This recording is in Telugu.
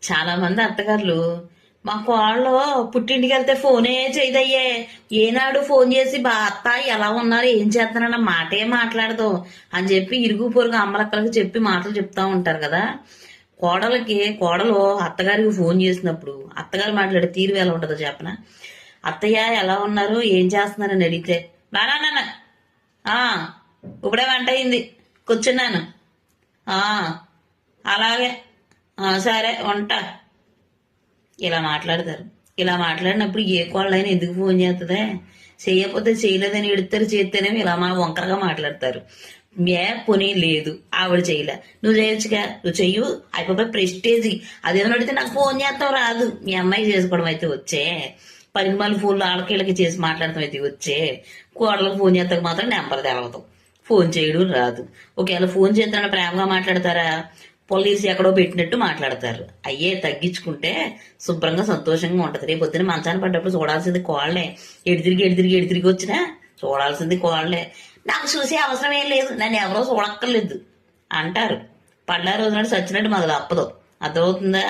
చాలా మంది అత్తగారులు మా కోళ్ళు పుట్టింటికి వెళ్తే ఫోనే చేయదయ్యే, ఏనాడు ఫోన్ చేసి బా అత్త ఎలా ఉన్నారు ఏం చేస్తున్నారన్న మాటే మాట్లాడదు అని చెప్పి ఇరుగు పొరుగు అమ్మలక్కలకి చెప్పి మాటలు చెప్తా ఉంటారు కదా. కోడలు అత్తగారికి ఫోన్ చేసినప్పుడు అత్తగారు మాట్లాడే తీరు ఎలా ఉంటుందో చెప్పనా. అత్తయ్య ఎలా ఉన్నారు ఏం చేస్తున్నారని అడిగితే బానా ఇప్పుడే వంట అయింది కూర్చున్నాను, అలాగే సరే వంట, ఇలా మాట్లాడతారు. ఇలా మాట్లాడినప్పుడు ఏ కోళ్ళైనా ఎందుకు ఫోన్ చేస్తుందే, చేయకపోతే చేయలేదని ఎడతారు, చేస్తేనేమో ఇలా మా వంకరగా మాట్లాడతారు. పోనీ లేదు ఆవిడ చేయలే నువ్వు చేయొచ్చుగా, నువ్వు చెయ్యు అయిపోయి ప్రెస్టేజీ అదేమో అడిగితే నాకు ఫోన్ చేస్తావు రాదు, మీ అమ్మాయి చేసుకోవడం అయితే వచ్చే, పరిమాలు ఫోన్లు ఆడకేళ్ళకి చేసి మాట్లాడటం అయితే వచ్చే, కోడలకు ఫోన్ చేస్తాక మాత్రం నెంబర్ తెలవదు, ఫోన్ చేయడం రాదు. ఒకవేళ ఫోన్ చేస్తానని ప్రేమగా మాట్లాడతారా, పోలీసు ఎక్కడో పెట్టినట్టు మాట్లాడతారు. అయ్యే తగ్గించుకుంటే శుభ్రంగా సంతోషంగా ఉంటది. రేపు పొద్దున మంచాన్ని పడ్డప్పుడు చూడాల్సింది కోళ్లే, ఎడితిరిగి వచ్చినా చూడాల్సింది కోళ్లే. నాకు చూసే అవసరం ఏం లేదు, నన్ను ఎవరో చూడక్కర్లేదు అంటారు. పడ్డా రోజు నాడు సచ్చినట్టు మొదలు అప్పదు. అర్థమవుతుందా?